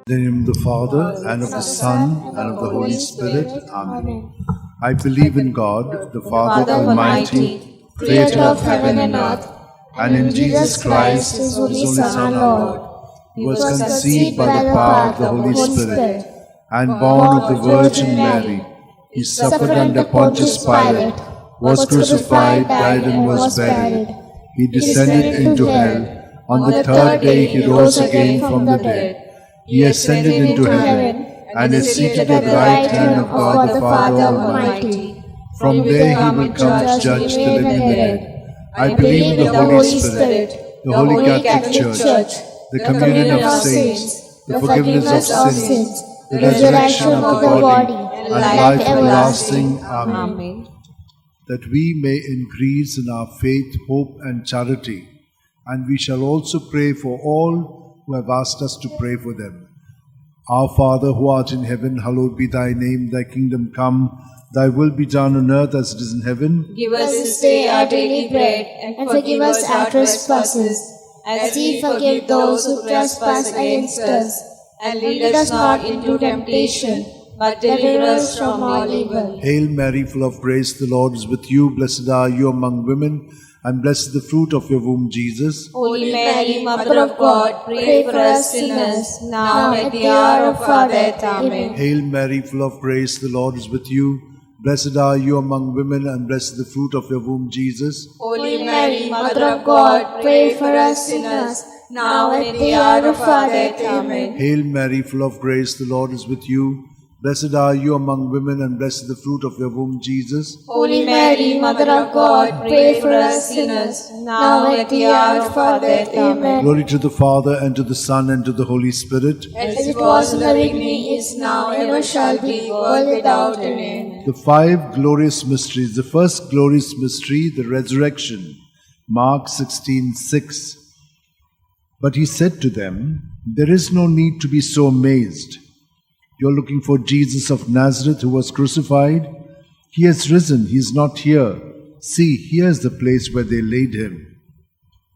In the name of the Father, and of the Son, and of the Holy Spirit. Amen. I believe in God, the Father Almighty, creator of heaven and earth, and in Jesus Christ, His only Son, our Lord, who was conceived by the power of the Holy Spirit, and born of the Virgin Mary. He suffered under Pontius Pilate, was crucified, died, and was buried. He descended into hell. On the third day He rose again from the dead. He ascended into heaven, and is seated at the right hand of God the Father Almighty. From there He will come to judge the living and the dead. I believe in the Holy Spirit, the Holy Catholic Church, the communion of saints, the forgiveness of sins, the resurrection of the body, and life everlasting. Amen. That we may increase in our faith, hope, and charity, and we shall also pray for all who have asked us to pray for them. Our Father, who art in heaven, hallowed be thy name. Thy kingdom come, thy will be done on earth as it is in heaven. Give us this day our daily bread, and forgive us our trespasses, as we forgive those who trespass against us. And lead us not into temptation, but deliver us from all evil. Hail Mary, full of grace, the Lord is with you. Blessed are you among women, and blessed is the fruit of your womb, Jesus. Holy Mary, Mother of God, pray for us sinners, now and at the hour of our death. Amen. Hail Mary, full of grace, the Lord is with you. Blessed are you among women, and blessed is the fruit of your womb, Jesus. Holy Mary, Mother of God, pray for us sinners, now and at the hour of our death. Amen. Hail Mary, full of grace, the Lord is with you. Blessed are you among women, and blessed is the fruit of your womb, Jesus. Holy Mary, Mother of God, pray for us sinners, now and at the hour of our death. Amen. Glory to the Father, and to the Son, and to the Holy Spirit. As it was in the beginning, is now, ever shall be, world without end. The five glorious mysteries. The first glorious mystery, the resurrection. Mark 16:6. But he said to them, "There is no need to be so amazed. You're looking for Jesus of Nazareth who was crucified. He has risen. He is not here. See, here is the place where they laid him."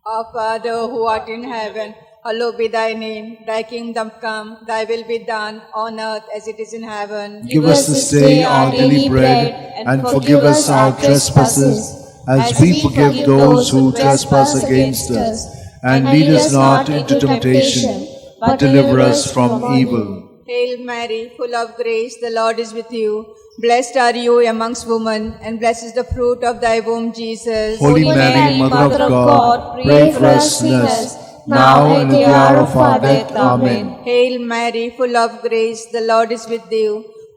Our Father, who art in heaven, hallowed be thy name. Thy kingdom come, thy will be done on earth as it is in heaven. Give us this day our daily bread, and forgive us our trespasses, as we forgive those who trespass against us. And lead us not into temptation, but deliver us from evil. Hail Mary, full of grace, the Lord is with you. Blessed are you amongst women, and blessed is the fruit of thy womb, Jesus. Holy Mary, Mother of God, pray for us sinners, now and at the hour of our death. Amen. Hail Mary, full of grace, the Lord is with you.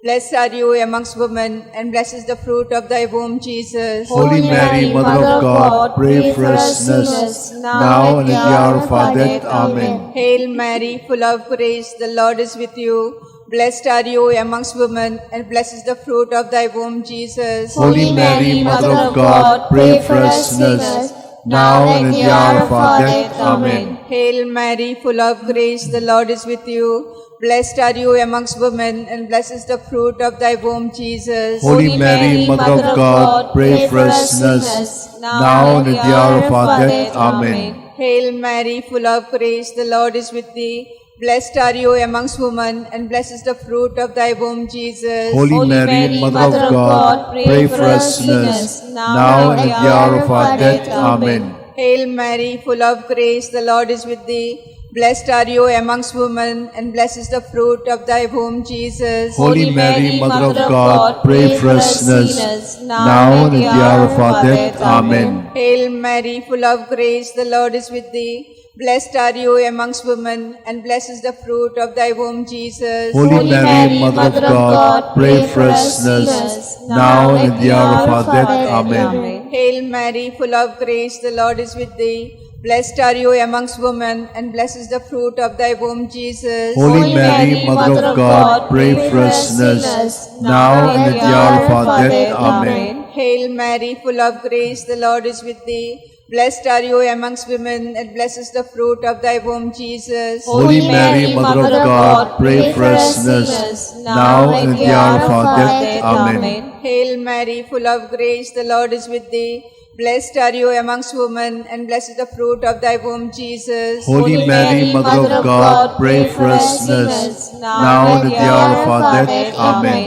Blessed are you amongst women, and blessed is the fruit of thy womb, Jesus. Holy Mary, Mother of God, pray for us sinners, now and at the hour of our death. Amen. Hail Mary, full of grace, the Lord is with you. Blessed are you amongst women, and blessed is the fruit of thy womb, Jesus. Holy Mary, Mother of God, pray for us sinners, now and at the hour of our death. Amen. Hail Mary, full of grace, the Lord is with you. Blessed are you amongst women, and blessed is the fruit of thy womb, Jesus. Holy Mary, Mother of God, pray for us sinners, now and at the hour of our death. Amen. Hail Mary, full of grace, the Lord is with thee. Blessed are you amongst women, and blessed is the fruit of thy womb, Jesus. Holy Mary, Mother of God, pray for us sinners, now and at the hour of our death. Amen. Hail Mary, full of grace, the Lord is with thee. Blessed are you amongst women, and blessed is the fruit of thy womb, Jesus. Holy Mary, Mother of God, pray for us sinners, now and at the hour of our death. Amen. Hail Mary, full of grace, the Lord is with thee. Blessed are you amongst women, and blessed is the fruit of thy womb, Jesus. Holy Mary, Mother of God, pray for us sinners, now and at the hour of our death. Amen. Hail Mary, full of grace, the Lord is with thee. Blessed are you amongst women, and blessed is the fruit of thy womb, Jesus. Holy Mary, Mother of God, pray for us sinners, now and at the hour of our death. Amen. Hail Mary, full of grace, the Lord is with thee. Blessed are you amongst women, and blessed is the fruit of thy womb, Jesus. Holy Mary, Mother of God, pray for us sinners, now and at the hour of our death. Amen. Hail Mary, full of grace, the Lord is with thee. Blessed are you amongst women, and blessed is the fruit of thy womb, Jesus. Holy Mary, Mother of God, pray for us sinners, now and at the hour of our death. Amen.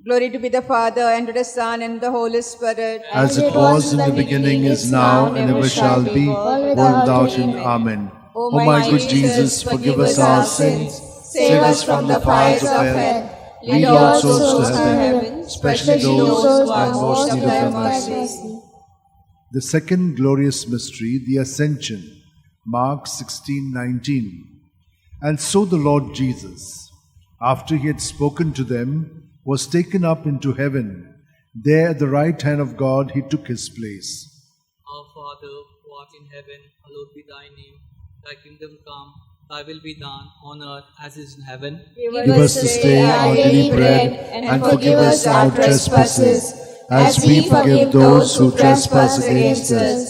Glory to be the Father, and to the Son, and to the Holy Spirit. As it was in the beginning, is now, and ever shall be, world without end. Amen. O my good Jesus, forgive us our sins, save us from the fires of hell, lead all souls to heaven, especially those who are most in need of thy mercy. The second glorious mystery, the Ascension, Mark 16:19. And so the Lord Jesus, after he had spoken to them, was taken up into heaven. There at the right hand of God he took his place. Our Father, who art in heaven, hallowed be thy name. Thy kingdom come, thy will be done on earth as it is in heaven. Give us this day our daily bread, and forgive us our trespasses, as we forgive those who trespass against us.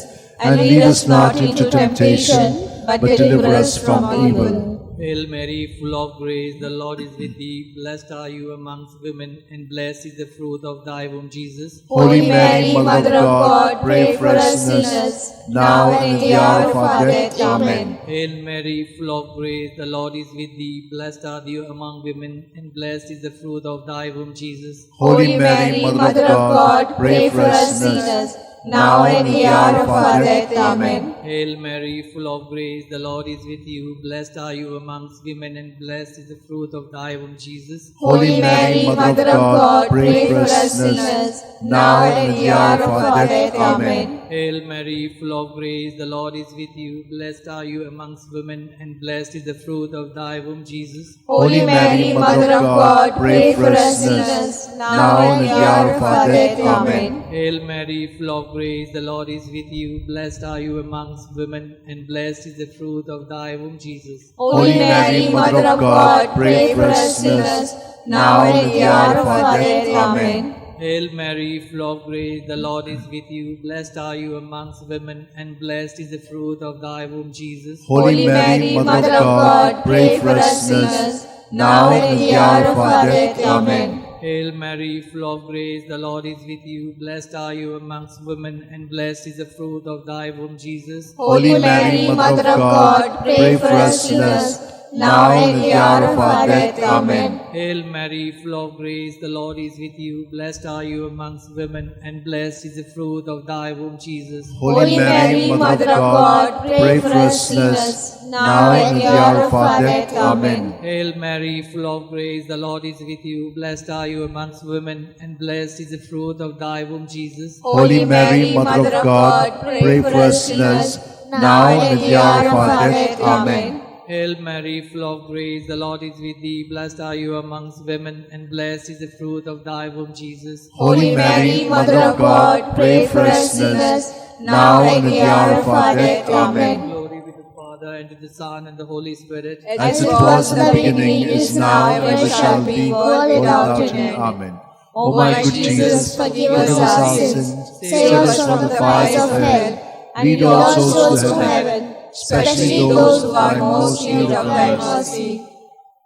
And lead us not into temptation, but deliver us from evil. Hail Mary, full of grace, the Lord is with thee. Blessed are you amongst women, and blessed is the fruit of thy womb, Jesus. Holy Mary, Mother of God, pray for us sinners, now and at the hour of our death. Amen. Hail Mary, full of grace, the Lord is with thee. Blessed are thou among women, and blessed is the fruit of thy womb, Jesus. Holy Mary, Mother of God, pray for us sinners, now and at the hour of our death. Amen. Hail Mary, full of grace, the Lord is with you. Blessed are you amongst women, and blessed is the fruit of thy womb, Jesus. Holy Mary, Mother of God, pray for us sinners, now and at the hour of our death. Amen. Hail Mary, full of grace, the Lord is with you. Blessed are you amongst women, and blessed is the fruit of thy womb, Jesus. Holy Mary, Mother of God, pray for us sinners, now and at the hour of our death. Amen. Hail Mary, full of grace, the Lord is with you. Blessed are you amongst women, and blessed is the fruit of thy womb, Jesus. Holy Mary, Mother of God, pray for us sinners, now and at the hour of our death. Amen. Hail Mary, full of grace, the Lord is with you. Blessed are you amongst women, and blessed is the fruit of thy womb, Jesus. Holy Mary, Mother of God, pray for us sinners, now and at the hour of our death. Amen. Hail Mary, full of grace, the Lord is with you. Blessed are you amongst women, and blessed is the fruit of thy womb, Jesus. Holy Mary, Mother of God, pray for us sinners, now and at the hour of our death. Amen. Hail Mary, full of grace, the Lord is with you. Blessed are you amongst women, and blessed is the fruit of thy womb, Jesus. Holy Mary, Mother of God, pray for us sinners, now and at the hour of our death. Amen. Hail Mary, full of grace, the Lord is with you. Blessed are you amongst women, and blessed is the fruit of thy womb, Jesus. Holy Mary, Mother of God, pray for us sinners, now and at the hour of our death. Amen. Hail Mary, full of grace, the Lord is with thee. Blessed are you amongst women, and blessed is the fruit of thy womb, Jesus. Holy Mary, Mother of God, pray for us sinners, now and at the hour of our death. Amen. Glory be to the Father, and to the Son, and the Holy Spirit. As it was in the beginning, is now, and ever shall be, world without end. Amen. O my good Jesus, forgive us our sins, save us from the fires of hell, lead all souls to heaven, especially those who are most in need of thy mercy.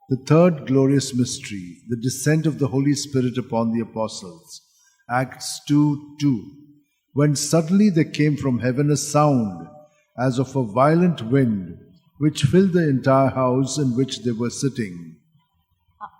The third glorious mystery, the descent of the Holy Spirit upon the apostles. Acts 2:2. When suddenly there came from heaven a sound, as of a violent wind, which filled the entire house in which they were sitting.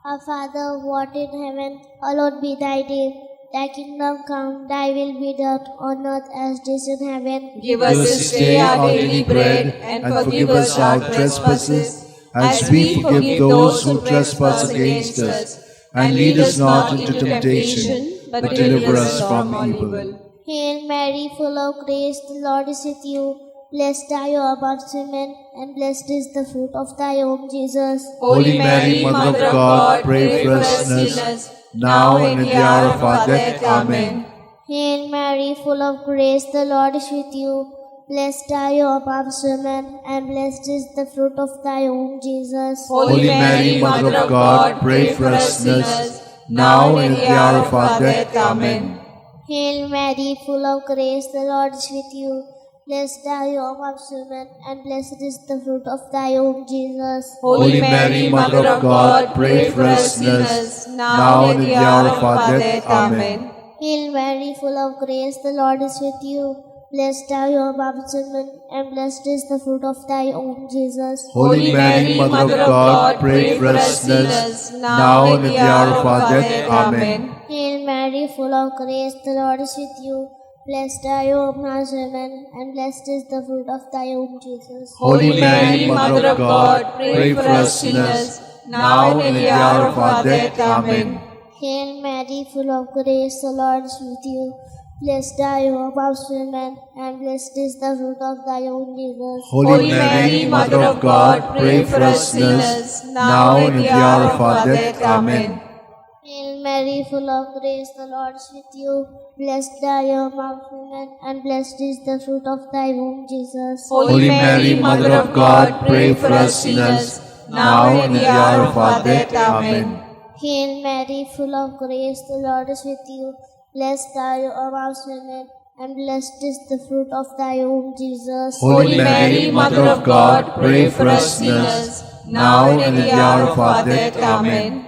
Our Father, who art in heaven, hallowed be thy name. Thy kingdom come, thy will be done on earth as it is in heaven. Give us this day our daily bread, and forgive us our trespasses, as we forgive those who trespass against us. And lead us not into temptation, but deliver us from evil. Hail Mary, full of grace, the Lord is with you. Blessed are you amongst women, and blessed is the fruit of thy womb, Jesus. Holy Mary, Mother of God, pray for us sinners, now and at the hour of our death. Amen. Hail Mary, full of grace, the Lord is with you. Blessed are you amongst women, and blessed is the fruit of thy womb, Jesus. Holy Mary, Mother of God, pray for us sinners, now and at the hour of our death. Amen. Hail Mary, full of grace, the Lord is with you. Blessed are you amongst women, and blessed is the fruit of thy womb, Jesus. Holy Mary, Mother of God, pray for us sinners, now and at the hour of our death. Amen. Hail Mary, full of grace, the Lord is with you. Blessed are you amongst women, and blessed is the fruit of thy womb, Jesus. Holy Mary, Mother of God, pray for us sinners, now and at the hour of our death. Amen. Hail Mary, full of grace, the Lord is with you. Blessed are you amongst women, and blessed is the fruit of thy womb, Jesus. Holy Mary, Mother of God, pray for us sinners, now and at the hour of our death. Amen. Hail Mary, full of grace, the Lord is with you. Blessed are you amongst women, and blessed is the fruit of thy womb, Jesus. Holy Mary, Mother of God, pray for us sinners, now and at the hour of our death. Amen. Hail Mary, full of grace, the Lord is with you. Blessed are you amongst women, and blessed is the fruit of thy womb, Jesus. Holy Mary, Mother of God, pray for us sinners, now and at the hour of our death. Amen. Hail Mary, full of grace, the Lord is with you. Blessed are you amongst women, and blessed is the fruit of thy womb, Jesus. Holy Mary, Mother of God, pray for us sinners, now and at the hour of our death. Amen.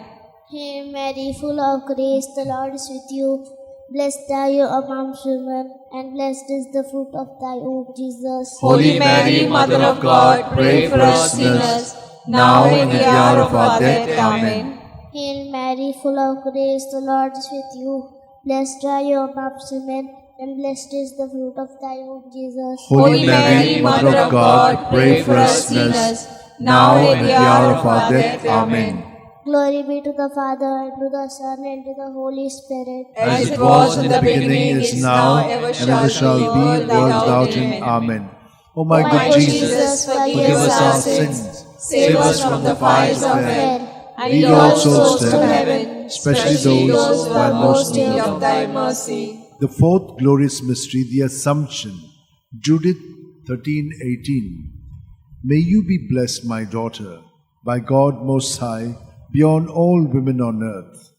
Hail Mary, full of grace, the Lord is with you. Blessed are you amongst women, and blessed is the fruit of thy womb, Jesus. Holy Mary, Mother of God, pray for us sinners, now and at the hour of our death. Amen. Hail Mary, full of grace, the Lord is with you. Blessed are you amongst women, and blessed is the fruit of thy womb, Jesus. Holy Mary, Mother of God, pray for us sinners, now and at the hour of our death. Amen. Glory be to the Father, and to the Son, and to the Holy Spirit. As it was in the beginning, is now, and ever shall be, world without end. Amen. O my good Jesus, forgive us our sins, save us from the fires of hell, and lead all souls to heaven, especially those who are most in need of thy mercy. The fourth glorious mystery, the Assumption. Judith 13:18. May you be blessed, my daughter, by God Most High, beyond all women on earth.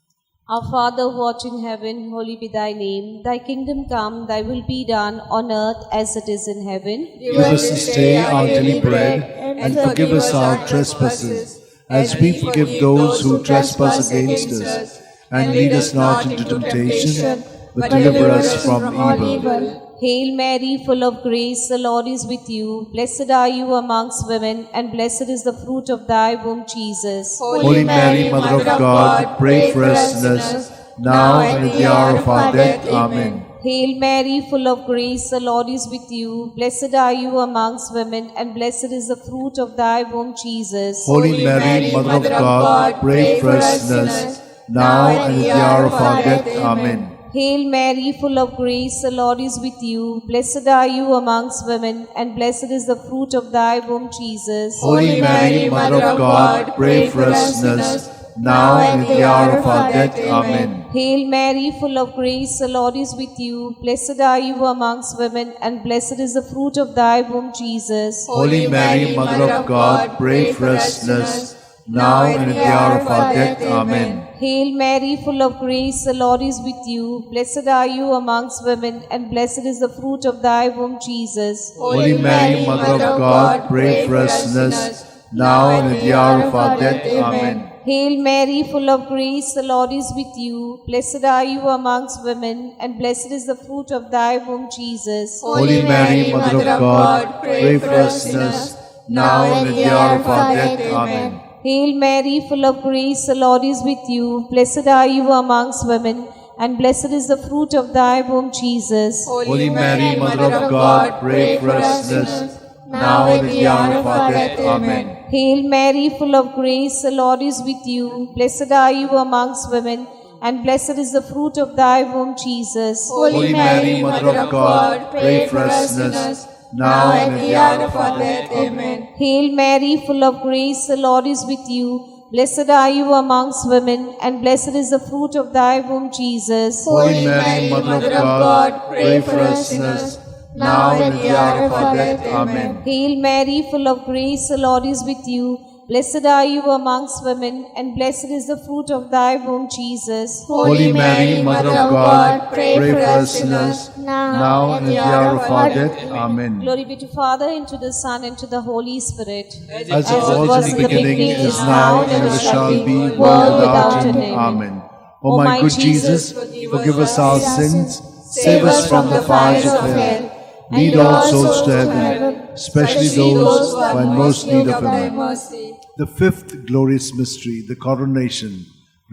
Our Father who art in heaven, holy be thy name. Thy kingdom come, thy will be done on earth as it is in heaven. Give us this day our daily bread, and forgive us our trespasses, as we forgive those who trespass against us. And lead us not into temptation, but deliver us from evil. Hail Mary, full of grace, the Lord is with you. Blessed are you amongst women, and blessed is the fruit of thy womb, Jesus. Holy Mary, Mother of God, pray for us sinners, now and at the hour of our death. Amen. Hail Mary, full of grace, the Lord is with you. Blessed are you amongst women, and blessed is the fruit of thy womb, Jesus. Holy Mary, Mother of God, pray for us sinners, now and at the hour of our death. Amen. Hail Mary, full of grace, the Lord is with you. Blessed are you amongst women, and blessed is the fruit of thy womb, Jesus. Holy Mary, Mother of God, pray for us sinners, now and at the hour of our death. Amen. Hail Mary, full of grace, the Lord is with you. Blessed are you amongst women, and blessed is the fruit of thy womb, Jesus. Holy Mary, Mother of God, pray for us sinners, now and at the hour of our death. Amen. Hail Mary, full of grace, the Lord is with you. Blessed are you amongst women, and blessed is the fruit of thy womb, Jesus. Holy Mary, Mother of God, pray for us sinners, now and at the hour of our death. Amen. Hail Mary, full of grace, the Lord is with you. Blessed are you amongst women, and blessed is the fruit of thy womb, Jesus. Holy Mary, Mother of God, pray for us sinners, now and at the hour of our death. Amen. Hail Mary, full of grace, the Lord is with you. Blessed are you amongst women, and blessed is the fruit of thy womb, Jesus. Holy Mary, Mother of God, pray for us sinners, now and at the hour of our death. Amen. Hail Mary, full of grace, the Lord is with you. Blessed are you amongst women, and blessed is the fruit of thy womb, Jesus. Holy Mary, Mother of God, pray for us sinners, now and at the hour of our death. Amen. Hail Mary, full of grace, the Lord is with you. Blessed are you amongst women, and blessed is the fruit of thy womb, Jesus. Holy Mary, Mother of God, pray for us sinners, now and at the hour of our death. Amen. Hail Mary, full of grace, the Lord is with you. Blessed are you amongst women, and blessed is the fruit of thy womb, Jesus. Holy Mary, Mother of God, pray for us sinners, now and at the hour of our death. Amen. Glory be to Father, and to the Son, and to the Holy Spirit. As it was in the beginning, is now, and ever shall be, world without end. Amen. O my good Jesus, forgive us our sins, save us from the fires of hell, Lead all souls to heaven, especially those who are in most need of thy Him. mercy. The fifth glorious mystery, the coronation.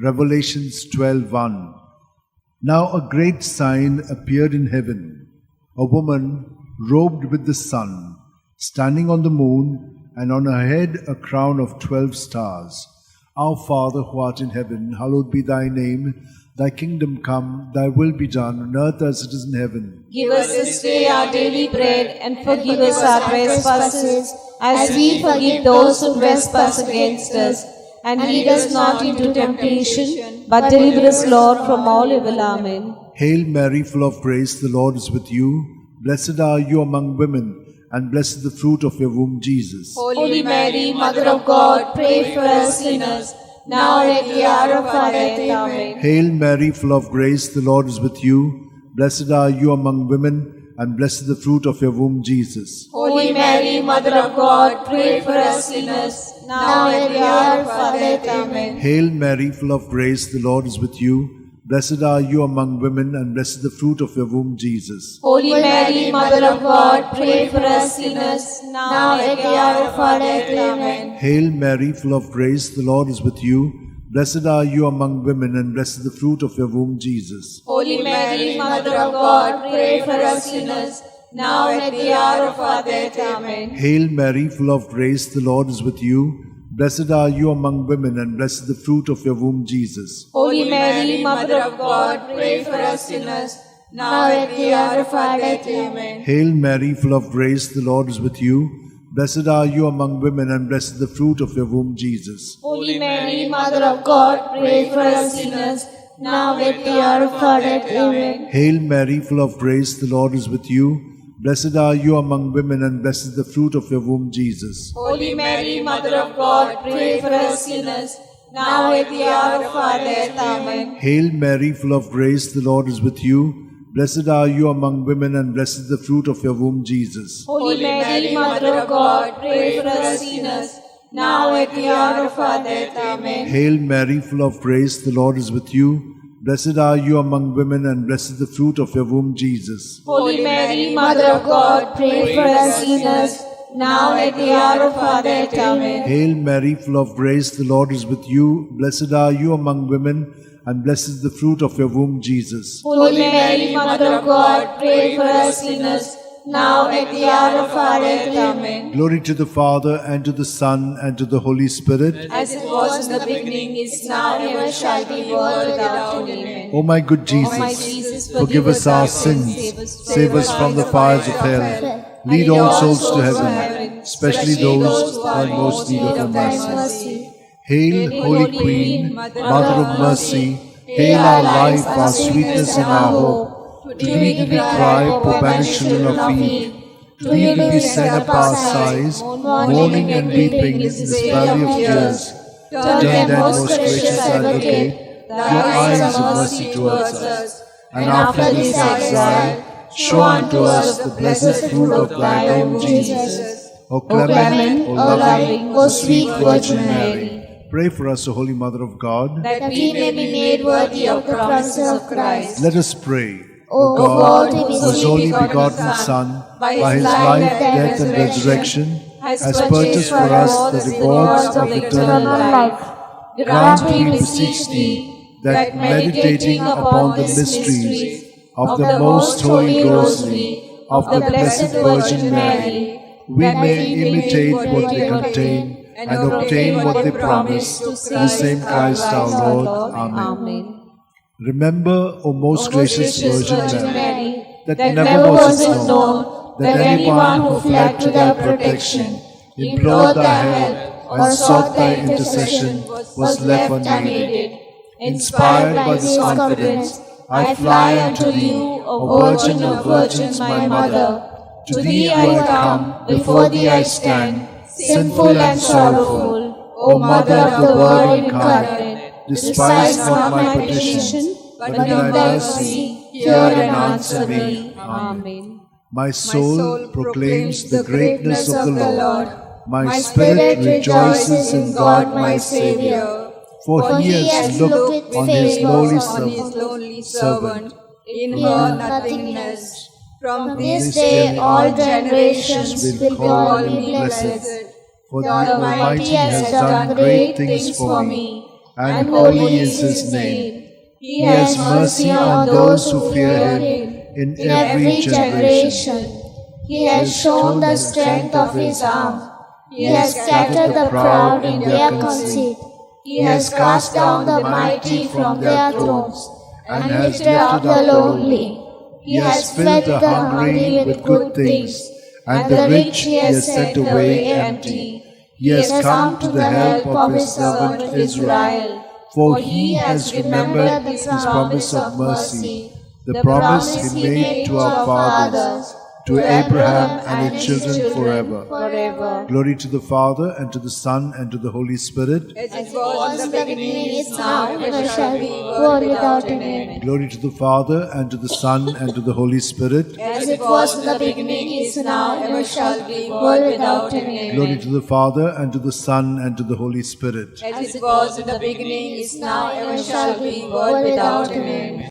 Revelations 12:1. Now a great sign appeared in heaven, a woman robed with the sun, standing on the moon, and on her head a crown of 12 stars. Our Father who art in heaven, hallowed be thy name. Thy kingdom come, thy will be done on earth as it is in heaven. Give us this day our daily bread, and forgive us our trespasses, as we forgive those who trespass against us. And lead us not into temptation, but deliver us, Lord, from all evil. Amen. Hail Mary, full of grace, the Lord is with you. Blessed are you among women, and blessed the fruit of your womb, Jesus. Holy Mary, Mother of God, pray for us sinners, now and at the hour of our death. Amen. Hail Mary, full of grace, the Lord is with you. Blessed are you among women, and blessed the fruit of your womb, Jesus. Holy Mary, Mother of God, pray for us sinners, now and at the hour of our death. Amen. Hail Mary, full of grace, the Lord is with you. Blessed are you among women, and blessed the fruit of your womb, Jesus. Holy Mary, Mother of God, pray for us sinners, now and at the hour of our death. Amen. Hail Mary, full of grace, the Lord is with you. Blessed are you among women, and blessed the fruit of your womb, Jesus. Holy Mary, Mother of God, pray for us sinners, now and at the hour of our death. Amen. Hail Mary, full of grace, the Lord is with you. Blessed are you among women, and blessed the fruit of your womb, Jesus. Holy Mary, Mother of God, pray for us sinners, now and at the hour of our death. Amen. Hail Mary, full of grace, the Lord is with you. Blessed are you among women, and blessed the fruit of your womb, Jesus. Holy Mary, Mother of God, pray for us sinners, now and at the hour of our death. Amen. Hail Mary, full of grace, the Lord is with you. Blessed are you among women, and blessed the fruit of your womb, Jesus. Holy Mary, Mother of God, pray for us sinners, now and at the hour of our death. Amen. Hail Mary, full of grace, the Lord is with you. Blessed are you among women, and blessed the fruit of your womb, Jesus. Holy Mary, Mother of God, pray for us sinners, now and at the hour of our death. Amen. Hail Mary, full of grace, the Lord is with you. Blessed are you among women, and blessed the fruit of your womb, Jesus. Holy Mary, Mother of God, pray for us sinners, now and at the hour of our death. Amen. Hail Mary, full of grace, the Lord is with you. Blessed are you among women, and blessed is the fruit of your womb, Jesus. Holy Mary, Mother of God, pray for us sinners, now and at the hour of our death. Amen. Glory to the Father, and to the Son, and to the Holy Spirit. As it was in the beginning, is now, and ever shall be, world without end. Amen. O my good Jesus, my Jesus, forgive us our sins, save us from the fires of hell, lead all souls to heaven, especially those who are in most need of your mercy. Hail, Holy Queen, Mother of Mercy, hail our life, our sweetness, and our hope. To thee do we cry, poor banished children of Eve. To thee do we send up our sighs, mourning and weeping in this valley of tears. Turn then, most gracious Advocate, your eyes of mercy towards us, and after this exile, show unto us the blessed fruit of thy womb, Jesus. O clement, O loving, O sweet Virgin Mary, pray for us, O Holy Mother of God, that we may be made worthy of the promises of Christ. Let us pray. O God, God, whose only begotten Son, by his life, death, and resurrection, has purchased for us the rewards of eternal life, grant, we beseech thee, that meditating upon the mysteries of the most holy Rosary of the Blessed Virgin Mary, we may imitate what they contain and obtain what they promise through the same Christ our Lord. Amen. Remember, O most gracious Virgin Mary, that never was it known that anyone who fled to thy protection, implored thy help, or sought thy intercession was left unaided. Inspired by this confidence, I fly unto thee, O Virgin of Virgins, my Mother. To thee I come, before thee I stand, sinful and sorrowful. O Mother of the Word incarnate, despise not my petition, but in thy mercy hear and answer me. Amen. My soul proclaims the greatness of the Lord. My spirit rejoices in God my Saviour. For he has looked on his lowly servant. In her nothingness. From this day all generations will call me blessed. For the The Almighty has done great things for me, and holy is His name. He has mercy on those who fear Him in every generation. He has shown the strength of His arm. He has scattered the proud in their conceit. He has cast down the mighty from their thrones, and lifted up the lowly. He has fed the hungry with good things, and the rich He has sent away empty. He has come to the help of His servant Israel, for He has remembered His promise of mercy, the promise He made to our fathers, to Abraham and his children forever. Glory to the Father, and to the Son, and to the Holy Spirit. As it was in the beginning, is now, and ever shall be, world without an end. Glory to the Father, and to the Son, and to the Holy Spirit. As it was in the beginning, is now, and ever shall be, world without an end. Glory to the Father, and to the Son, and to the Holy Spirit. As it was in the beginning, is now, and ever shall be, world without an end.